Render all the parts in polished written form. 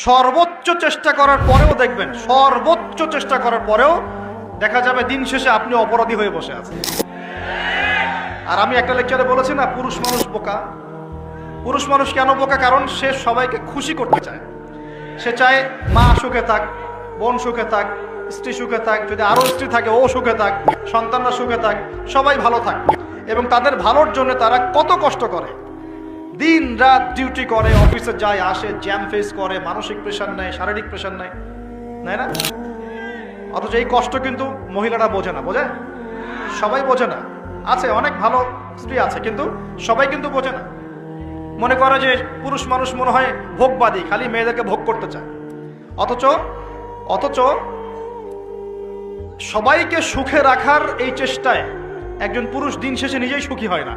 সর্বোচ্চ চেষ্টা করার পরেও দেখবেন, সর্বোচ্চ চেষ্টা করার পরেও দেখা যাবে দিন শেষে আপনি অপরাধী হয়ে বসে আছেন। আর আমি একটা লেকচারে বলেছি না, পুরুষ মানুষ বোকা। পুরুষ মানুষ কেন বোকা? কারণ সে সবাইকে খুশি করতে চায়। সে চায় মা সুখে থাক, বোন সুখে থাক, স্ত্রী সুখে থাক, যদি আরো স্ত্রী থাকে ও সুখে থাক, সন্তানরা সুখে থাক, সবাই ভালো থাক। এবং তাদের ভালোর জন্য তারা কত কষ্ট করে, দিন রাত ডিউটি করে, অফিসে যায় আসে, জ্যাম ফেস করে, মানসিক প্রেশার নেয়, শারীরিক প্রেশার নেয়, নেয় না? অথচ এই কষ্ট কিন্তু মহিলারা বোঝে না। বোঝে? সবাই বোঝে না। আছে অনেক ভালো স্ত্রী আছে, কিন্তু সবাই কিন্তু বোঝে না। মনে করে যে পুরুষ মানুষ মনে হয় ভোগবাদী, খালি মেয়েদেরকে ভোগ করতে চায়। অথচ সবাইকে সুখে রাখার এই চেষ্টায় একজন পুরুষ দিন শেষে নিজেই সুখী হয় না।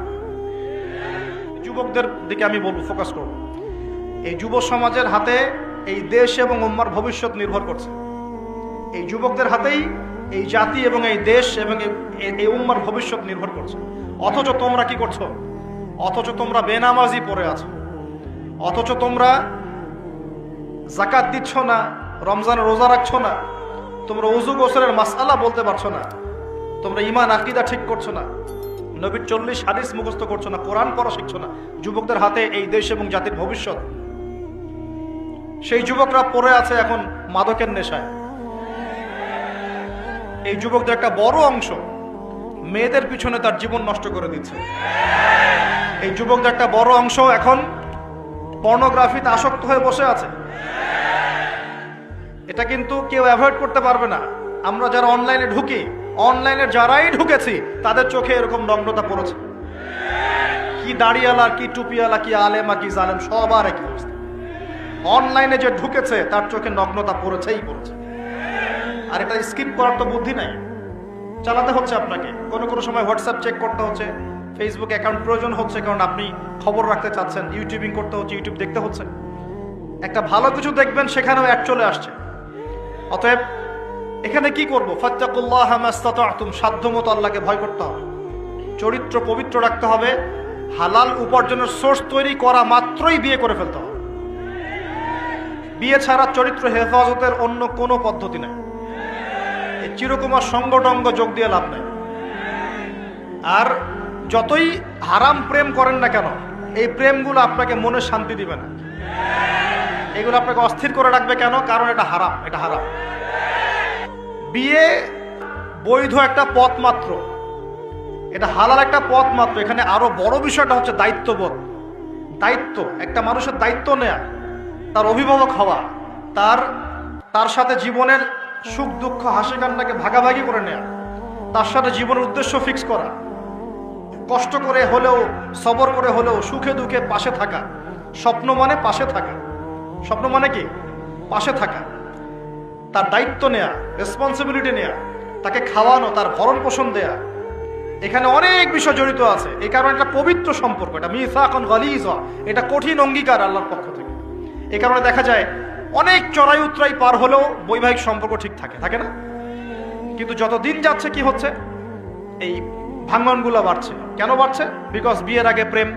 যুবকদের দিকে আমি বলবো, ফোকাস করব। এই যুব সমাজের হাতে এই দেশ এবং উম্মার ভবিষ্যৎ নির্ভর করছে। এই যুবকদের হাতেই এই জাতি এবং এই দেশ এবং এই উম্মার ভবিষ্যৎ নির্ভর করছে। অথচ তোমরা কি করছো? অথচ তোমরা বেনামাজি পড়ে আছো। অথচ তোমরা যাকাত দিচ্ছ না, রমজানের রোজা রাখছো না, তোমরা ওযু গোসলের মাসআলা বলতে পারছো না, তোমরা ঈমান আকীদা ঠিক করছো না, নবীর 40 হাদিস মুখস্থ করছো না, কোরআন পড়া শিখছো না। যুবকদের হাতে এই দেশ এবং জাতির ভবিষ্যৎ। সেই যুবকরা পড়ে আছে এখন মাদকের নেশায়। এই যুবকদের একটা বড় অংশ মেয়েদের পিছনে তার জীবন নষ্ট করে দিচ্ছে। এই যুবকদের একটা বড় অংশ এখন পর্নোগ্রাফিতে আসক্ত হয়ে বসে আছে। এটা কিন্তু কেউ অ্যাভয়েড করতে পারবে না। আমরা যারা অনলাইনে ঢুকি, অনলাইনে যারাই ঢুকেছি তাদের চোখে এরকম নগ্নতা পড়েছে। কি দাড়িওয়ালা, কি টুপিওয়ালা, কি আলেমা, কি জালেম, সবার একই অবস্থা। অনলাইনে যে ঢুকেছে তার চোখে নগ্নতা পড়েছেই পড়েছে। আর এটা স্কিপ করার তো বুদ্ধি নাই, চালাতে হচ্ছে আপনাকে। কোনো সময় হোয়াটসঅ্যাপ চেক করতে হচ্ছে, ফেসবুক অ্যাকাউন্ট প্রয়োজন হচ্ছে, কারণ আপনি খবর রাখতে চাচ্ছেন, ইউটিউবিং করতে হচ্ছে, ইউটিউব দেখতে হচ্ছে। একটা ভালো কিছু দেখবেন, সেখানেও অ্যাড চলে আসছে। অতএব এখানে কি করবো? ফাত্তাকুল্লাহ মাস্তাতাতুম, সাধ্যমতো আল্লাহকে ভয় করতে হবে, চরিত্র পবিত্র রাখতে হবে, হালাল উপার্জনের সোর্স তৈরি করা মাত্রই বিয়ে করে ফেলতে হবে। বিয়ে ছাড়া চরিত্র হেফাজতের অন্য কোনো পদ্ধতি নাই। এই চিরকুমার সঙ্গটঙ্গ যোগ দিয়ে লাভ নাই। আর যতই হারাম প্রেম করেন না কেন, এই প্রেমগুলো আপনাকে মনে শান্তি দিবে না। এগুলো আপনাকে অস্থির করে রাখবে। কেন? কারণ এটা হারাম। এটা হারাম। বিয়ে বৈধ একটা পথ মাত্র, এটা হালাল একটা পথ মাত্র। এখানে আরো বড় বিষয়টা হচ্ছে দায়িত্ববোধ। দায়িত্ব, একটা মানুষের দায়িত্ব নেয়া, তার অভিভাবক হওয়া, তার সাথে জীবনের সুখ দুঃখ হাসি কান্নাকে ভাগাভাগি করে নেয়া, তার সাথে জীবনের উদ্দেশ্য ফিক্স করা, কষ্ট করে হলেও, সবর করে হলেও, সুখে দুঃখে পাশে থাকা। স্বপ্ন মানে পাশে থাকা। স্বপ্ন মানে কি? পাশে থাকা। তার দায়িত্ব নেয়া, রেসপন্সিবিলিটি নেয়া, তাকে খাওয়ানো, তার ভরণ পোষণ দেয়া। এখানে অনেক বিষয় জড়িত আছে। এই কারণে এটা পবিত্র সম্পর্ক, এটা মিসাকুন গালিযা, এটা কঠিন অঙ্গীকার আল্লাহর পক্ষ থেকে। এই কারণে দেখা যায় অনেক চড়াই উতরাই পার হলেও বৈবাহিক সম্পর্ক ঠিক থাকে না? কিন্তু যত দিন যাচ্ছে কি হচ্ছে? এই ভাঙনগুলো বাড়ছে। কেন বাড়ছে? বিকজ বিয়ের আগে প্রেম,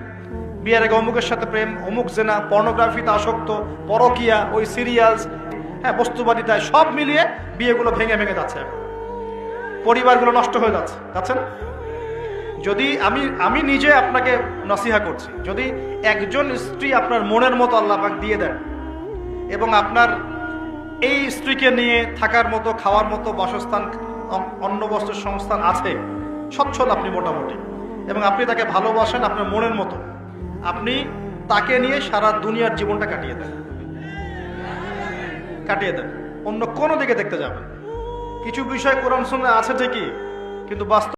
বিয়ের আগে অমুকের সাথে প্রেম, অমুক জেনা, পর্নোগ্রাফিতে আসক্ত, পরকিয়া, ওই সিরিয়ালস, হ্যাঁ, বস্তুবাদিতায়, সব মিলিয়ে বিয়েগুলো ভেঙে যাচ্ছে। পরিবারগুলো নষ্ট হয়ে যাচ্ছে না? যদি আমি নিজে আপনাকে নসিহা করছি, যদি একজন স্ত্রী আপনার মনের মতো আল্লাহ পাক দিয়ে দেন এবং আপনার এই স্ত্রীকে নিয়ে থাকার মতো, খাওয়ার মতো বাসস্থান, অন্ন বস্ত্রের সংস্থান আছে, সচ্ছল আপনি মোটামুটি, এবং আপনি তাকে ভালোবাসেন আপনার মনের মতো, আপনি তাকে নিয়ে সারা দুনিয়ার জীবনটা কাটিয়ে দেন। অন্য কোনো দিকে দেখতে যাবেন। কিছু বিষয় কোরআন সুন্নাহ আছে ঠিকই, কিন্তু বাস্তব